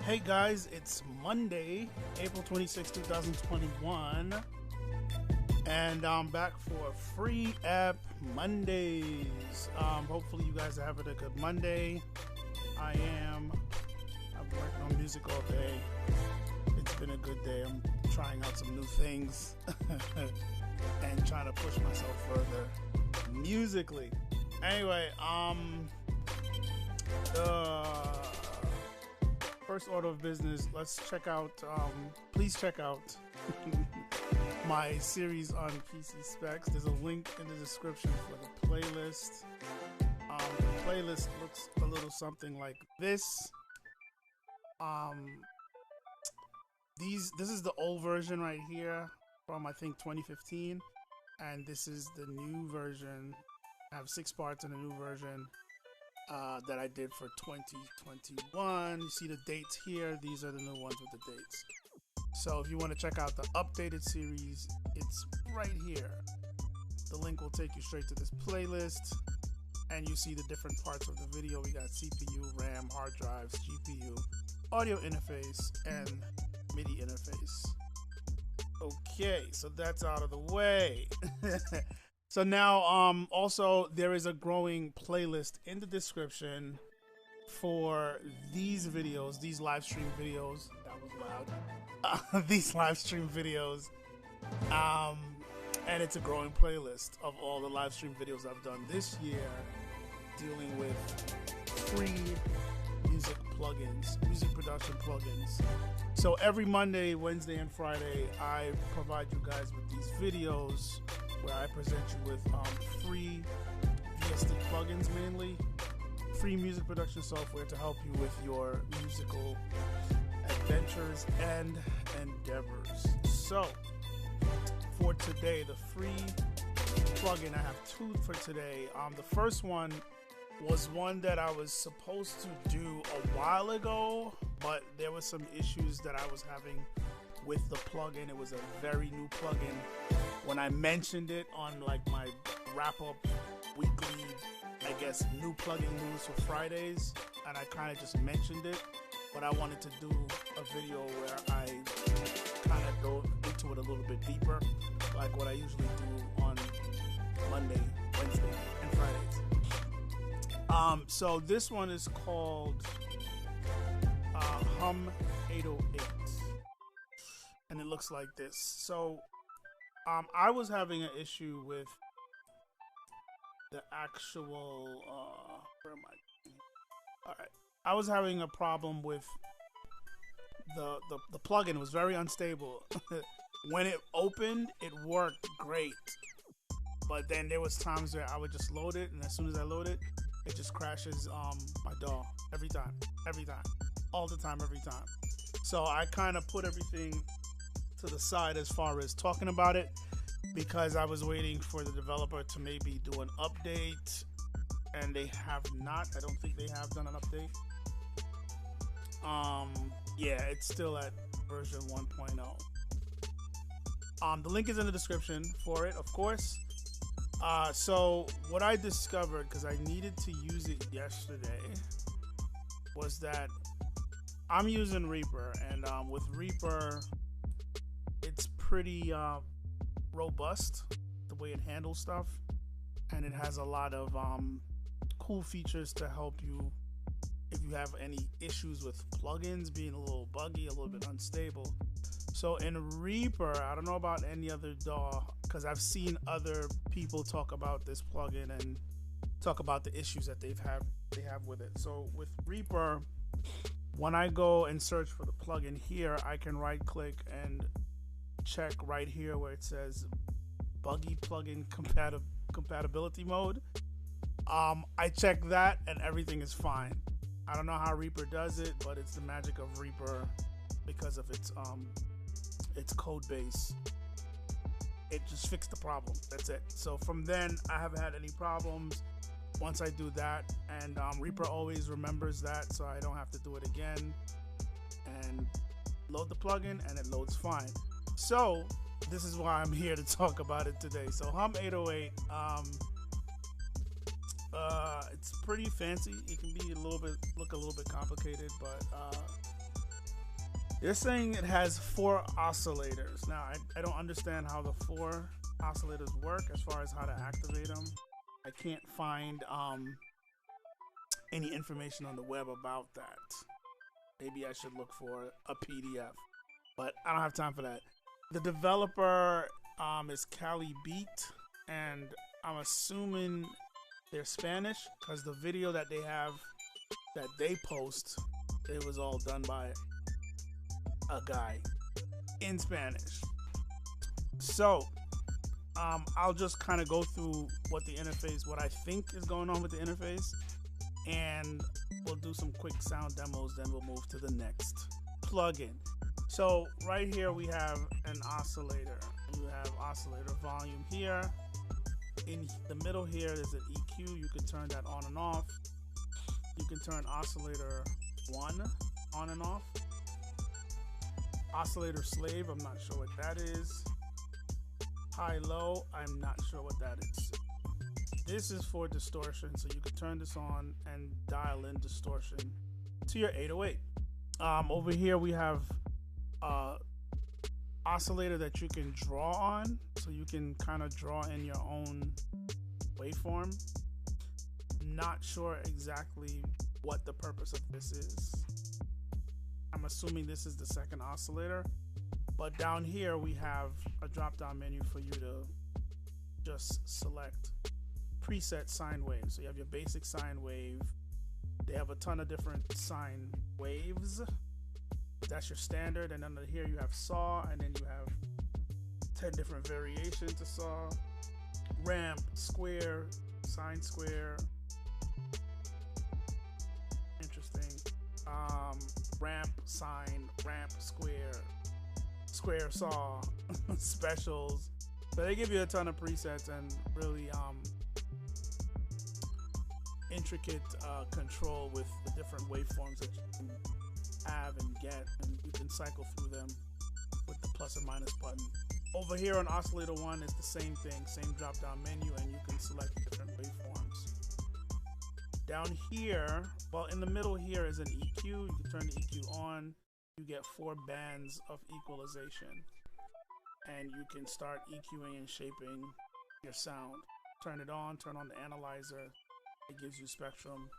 Hey guys, it's Monday, April 26, 2021, and I'm back for Free App Mondays. Hopefully you guys are having a good Monday. I am. I've worked on music all day. It's been a good day. I'm trying out some new things and trying to push myself further musically. Anyway, first order of business, please check out my series on PC specs. There's a link in the description for the playlist. The playlist looks a little something like this. This is the old version right here from I think 2015, and this is the new version. I have 6 parts in the new version that I did for 2021. You see the dates here. These are the new ones with the dates. So if you want to check out the updated series, it's right here. The link will take you straight to this playlist, and you see the different parts of the video. We got CPU, RAM, hard drives, GPU, audio interface, and MIDI interface. Okay, so that's out of the way. So now, also there is a growing playlist in the description for these videos, these live stream videos. That was loud. These live stream videos, and it's a growing playlist of all the live stream videos I've done this year, dealing with free music plugins, music production plugins. So every Monday, Wednesday, and Friday, I provide you guys with these videos where I present you with free VSTi plugins, mainly free music production software to help you with your musical adventures and endeavors. So for today, the free plugin, I have 2 for today. The first one was one that I was supposed to do a while ago, but there were some issues that I was having with the plugin. It was a very new plugin. When I mentioned it on like my wrap-up weekly, I guess, new plugin news for Fridays, and I kind of just mentioned it, but I wanted to do a video where I kind of go into it a little bit deeper, like what I usually do on Monday, Wednesday, and Fridays. So this one is called Hum 808, and it looks like this. So I was having an issue with the actual where am I? All right, I was having a problem with the plugin. It was very unstable. When it opened, it worked great, but then there was times where I would just load it, and as soon as I load it, it just crashes my DAW every time, all the time, every time. So I kind of put everything to the side as far as talking about it, because I was waiting for the developer to maybe do an update, and they have not. I don't think they have done an update. Yeah, it's still at version 1.0. The link is in the description for it, of course. So what I discovered, because I needed to use it yesterday, was that I'm using Reaper, and with Reaper, it's pretty robust the way it handles stuff, and it has a lot of cool features to help you if you have any issues with plugins being a little buggy, a little bit unstable. So in Reaper, I don't know about any other DAW, because I've seen other people talk about this plugin and talk about the issues that they have with it. So with Reaper, when I go and search for the plugin here, I can right click and check right here where it says buggy plugin compatibility mode. I check that and everything is fine. I don't know how Reaper does it, but it's the magic of Reaper because of its code base. It just fixed the problem. That's it. So from then, I haven't had any problems once I do that, and Reaper always remembers that, so I don't have to do it again, and load the plugin, and it loads fine. So this is why I'm here to talk about it today. So Hum 808, it's pretty fancy. It can be look a little bit complicated, but They're saying it has 4 oscillators. Now, I don't understand how the 4 oscillators work as far as how to activate them. I can't find any information on the web about that. Maybe I should look for a PDF, but I don't have time for that. The developer is Cali Beat, and I'm assuming they're Spanish because the video that they post, it was all done by a guy in Spanish. So I'll just kind of go through what I think is going on with the interface, and we'll do some quick sound demos, then we'll move to the next plugin. So right here we have an oscillator. You have oscillator volume here. In the middle here there's an EQ. You can turn that on and off. You can turn oscillator 1 on and off. Oscillator slave, I'm not sure what that is. High-low, I'm not sure what that is. This is for distortion, so you can turn this on and dial in distortion to your 808. Over here we have oscillator that you can draw on, so you can kind of draw in your own waveform. Not sure exactly what the purpose of this is. I'm assuming this is the second oscillator, but down here we have a drop-down menu for you to just select preset sine wave. So you have your basic sine wave. They have a ton of different sine waves. That's your standard, and under here you have saw, and then you have 10 different variations to saw. Ramp, square, sine square. Interesting. Ramp, sine, ramp, square, square saw, specials. So they give you a ton of presets and really intricate control with the different waveforms that you can have and get, and you can cycle through them with the plus or minus button. Over here on oscillator 1 is the same thing, same drop down menu, and you can select different waveforms. Down here, well, in the middle here is an EQ. You can turn the EQ on. You get 4 bands of equalization, and you can start EQing and shaping your sound. Turn it on, turn on the analyzer. It gives you spectrum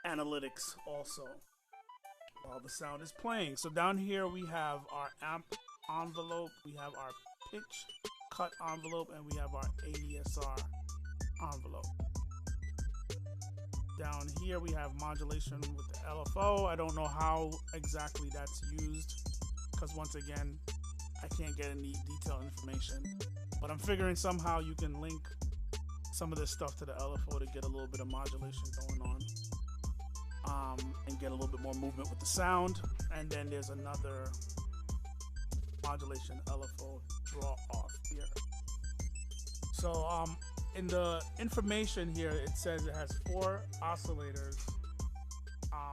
analytics also while the sound is playing. So down here we have our amp envelope, we have our pitch cut envelope, and we have our ADSR envelope. Down here we have modulation with the LFO. I don't know how exactly that's used because once again I can't get any detailed information, but I'm figuring somehow you can link some of this stuff to the LFO to get a little bit of modulation going on, and get a little bit more movement with the sound. And then there's another modulation LFO draw off here. So in the information here it says it has 4 oscillators.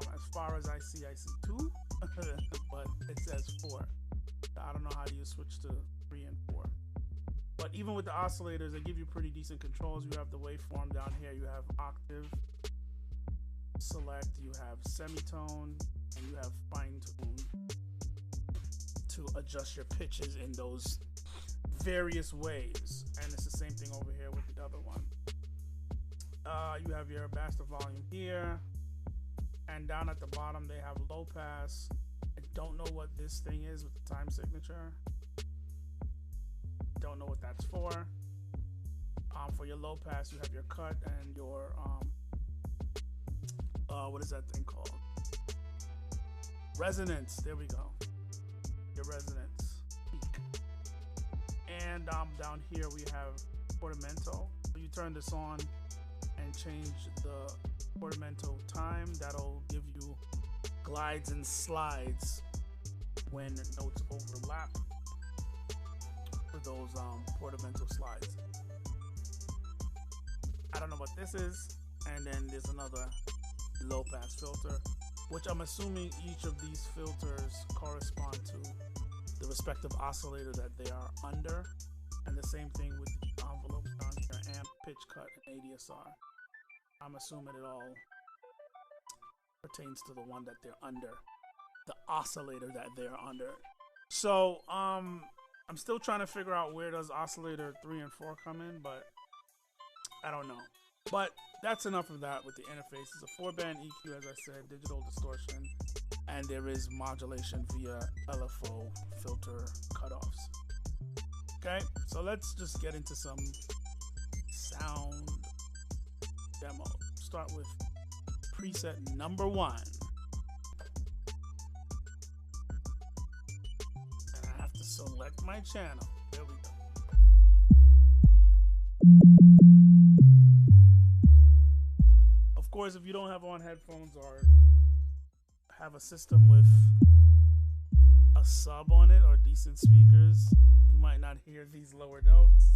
As far as I see 2 but it says 4. I don't know how you switch to 3 and 4. But even with the oscillators, they give you pretty decent controls. You have the waveform down here. You have octave, select, you have semitone, and you have fine tune to adjust your pitches in those various ways. And it's the same thing over here with the other one. You have your master volume here, and down at the bottom they have low pass. I don't know what this thing is with the time signature. Don't know what that's for. For your low pass, you have your cut and your what is that thing called? Resonance. There we go. Your resonance peak. And down here we have portamento. So you turn this on and change the portamento time. That'll give you glides and slides when notes overlap for those portamento slides. I don't know what this is. And then there's another low pass filter, which I'm assuming each of these filters correspond to the respective oscillator that they are under. And the same thing with the envelopes down here, amp, pitch cut, and ADSR. I'm assuming it all pertains to the one that they're under. the oscillator that they're under. So I'm still trying to figure out where does oscillator 3 and 4 come in, but I don't know. But that's enough of that with the interface. It's a 4-band EQ, as I said, digital distortion, and there is modulation via LFO filter cutoffs. Okay, so let's just get into some sound demo. Start with preset number 1. And I have to select my channel. There we go. Of course, if you don't have on headphones or have a system with a sub on it or decent speakers, you might not hear these lower notes.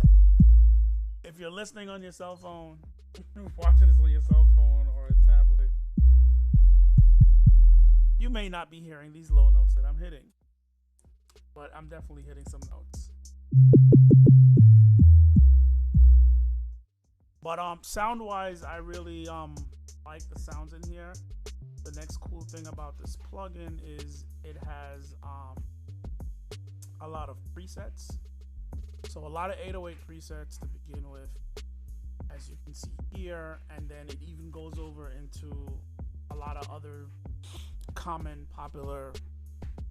If you're listening on your cell phone, watching this on your cell phone or a tablet, you may not be hearing these low notes that I'm hitting, but I'm definitely hitting some notes. But sound-wise, I really like the sounds in here. The next cool thing about this plugin is it has a lot of presets. So a lot of 808 presets to begin with, as you can see here, and then it even goes over into a lot of other common popular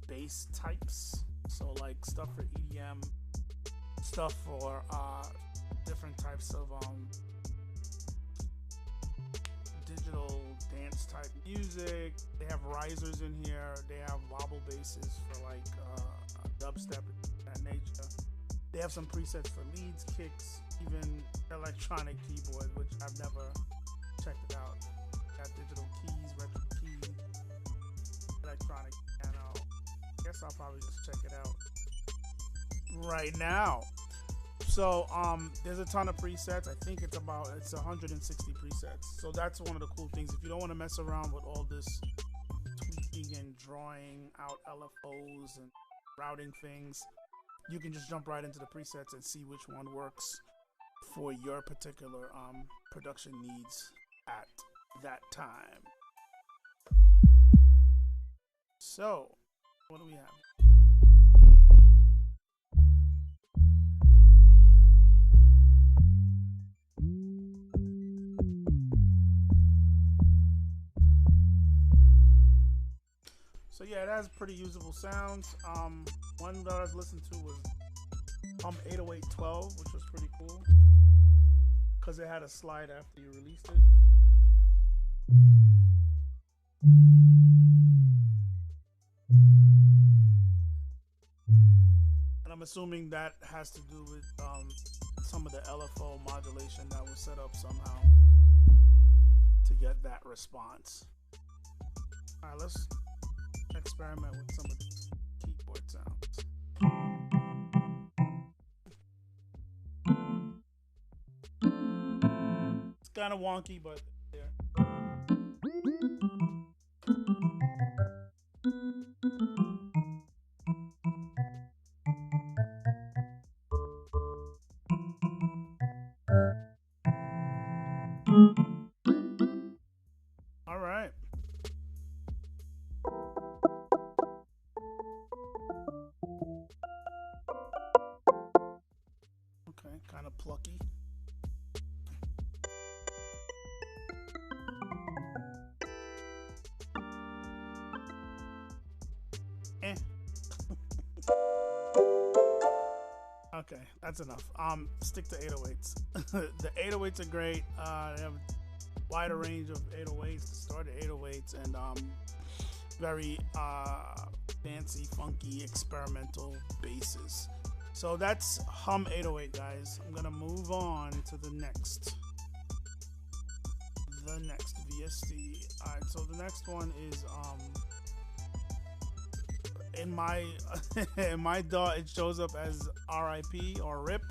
bass types. So like stuff for EDM, stuff for different types of digital dance type music. They have risers in here. They have wobble basses for like dubstep and that nature. They have some presets for leads, kicks, even electronic keyboard, which I've never checked it out. Got digital keys, retro keys, electronic piano. Guess I'll probably just check it out right now. So there's a ton of presets. I think it's 160 presets. So that's one of the cool things. If you don't want to mess around with all this tweaking and drawing out LFOs and routing things, you can just jump right into the presets and see which one works for your particular production needs at that time. So, what do we have? So yeah, it has pretty usable sounds. One that I was listening to was 808-12, which was pretty cool because it had a slide after you released it. And I'm assuming that has to do with some of the LFO modulation that was set up somehow to get that response. All right, let's experiment with some of these keyboard sounds. It's kind of wonky, but there. All right. Okay, kind of plucky. Okay, that's enough. Stick to 808s. The 808s are great. They have a wider range of 808s to start at 808s and very fancy, funky, experimental basses. So that's Hum 808, guys. I'm gonna move on to the next VSTi. All right, so the next one is in my in my DAW it shows up as RIP or RIP,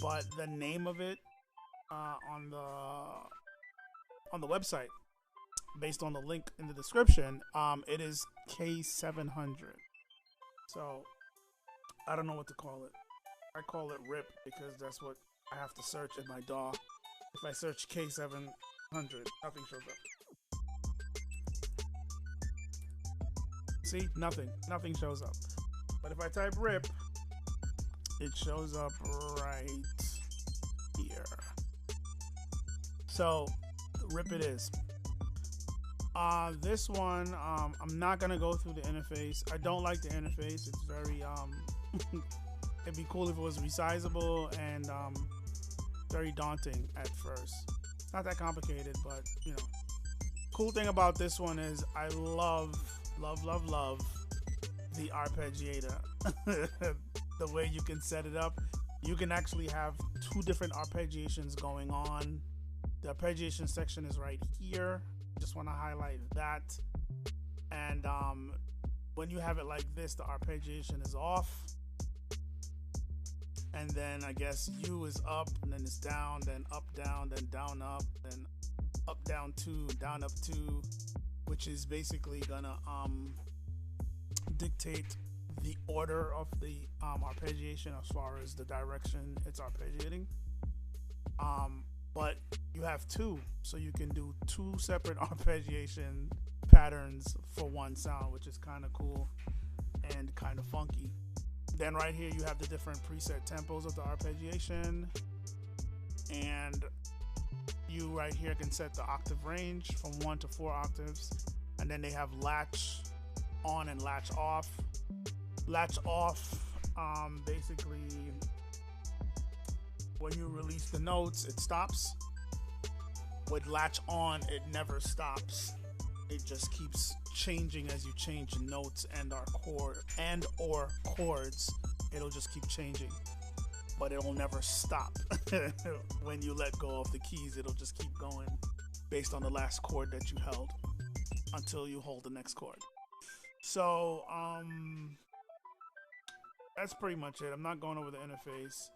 but the name of it on the website, based on the link in the description, it is K700. So I don't know what to call it. I call it RIP because that's what I have to search in my DAW. If I search K700, nothing shows up. See, nothing shows up. But if I type rip, it shows up right here. So rip it is. This one, I'm not gonna go through the interface. I don't like the interface. It's very it'd be cool if it was resizable and very daunting at first. It's not that complicated, but you know. Cool thing about this one is I love the arpeggiator. The way you can set it up, you can actually have two different arpeggiations going on. The arpeggiation section is right here. Just want to highlight that. And when you have it like this, the arpeggiation is off, and then I guess U is up, and then it's down, then up, down, then down, up, then up, down, 2, down, up, 2, which is basically gonna dictate the order of the arpeggiation as far as the direction it's arpeggiating. But you have two, so you can do two separate arpeggiation patterns for one sound, which is kind of cool and kind of funky. Then right here you have the different preset tempos of the arpeggiation, and you right here can set the octave range from 1 to 4 octaves, and then they have latch on and latch off. Latch off, basically when you release the notes, it stops. With latch on, it never stops. It just keeps changing as you change notes and or chords. It'll just keep changing, but it'll never stop. When you let go of the keys, it'll just keep going based on the last chord that you held until you hold the next chord. So that's pretty much it. I'm not going over the interface.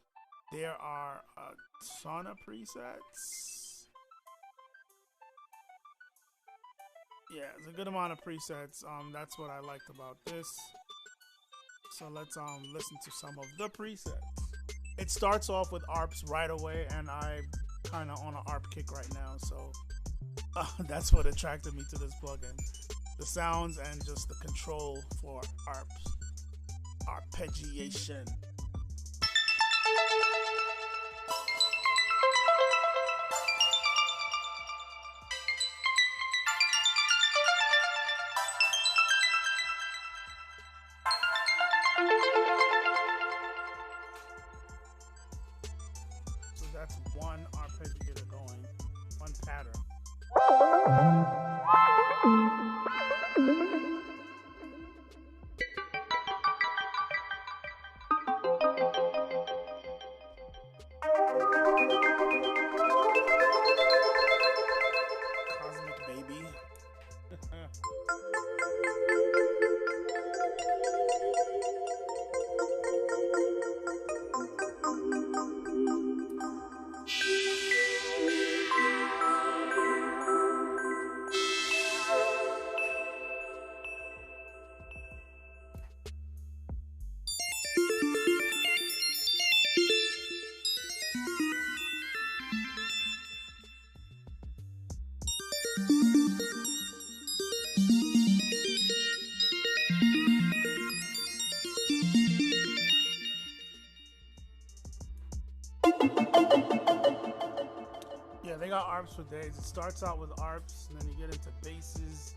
There are a ton of presets. Yeah, it's a good amount of presets. That's what I liked about this. So let's listen to some of the presets. It starts off with ARPs right away, and I'm kind of on an ARP kick right now, so that's what attracted me to this plugin. The sounds and just the control for ARPs. Arpeggiation. So that's one arpeggiator going, one pattern. Cosmic Baby. Yeah, they got ARPs for days. It starts out with ARPs, and then you get into basses,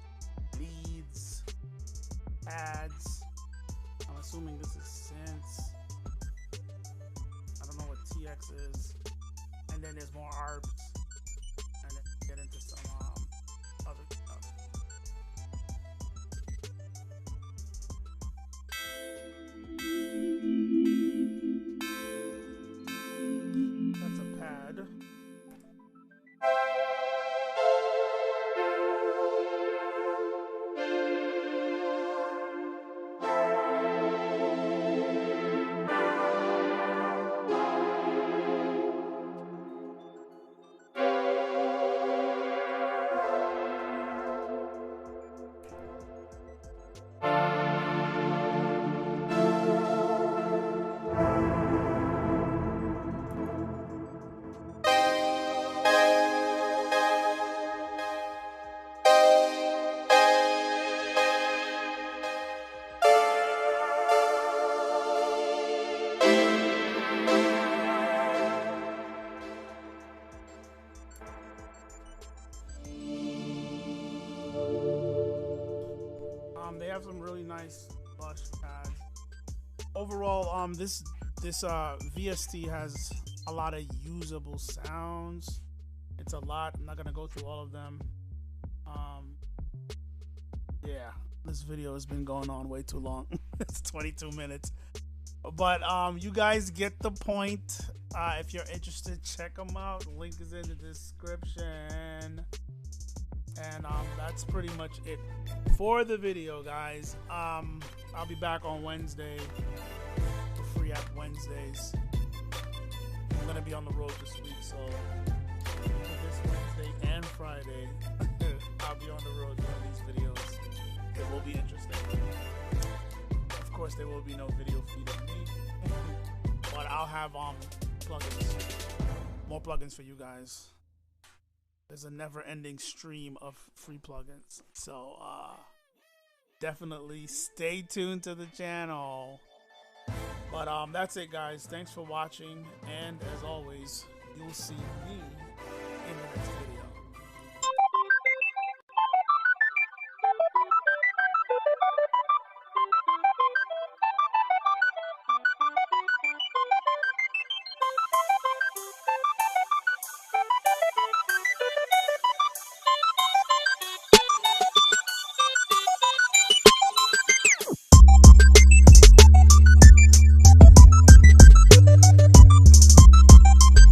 leads, pads. I'm assuming this is synths. I don't know what TX is. And then there's more ARPs, and then you get into some other stuff. That's a pad. have some really nice plush pads. Overall, this VSTi has a lot of usable sounds. It's a lot. I'm not gonna go through all of them. Yeah, this video has been going on way too long. It's 22 minutes. But you guys get the point. If you're interested, check them out. Link is in the description. And that's pretty much it for the video, guys. I'll be back on Wednesday for Free App Wednesdays. I'm gonna be on the road this week, so this Wednesday and Friday I'll be on the road doing these videos. It will be interesting. Of course, there will be no video feed of me, but I'll have plugins, more plugins for you guys. There's a never-ending stream of free plugins, so definitely stay tuned to the channel. But that's it, guys. Thanks for watching, and as always, you'll see me in the next video.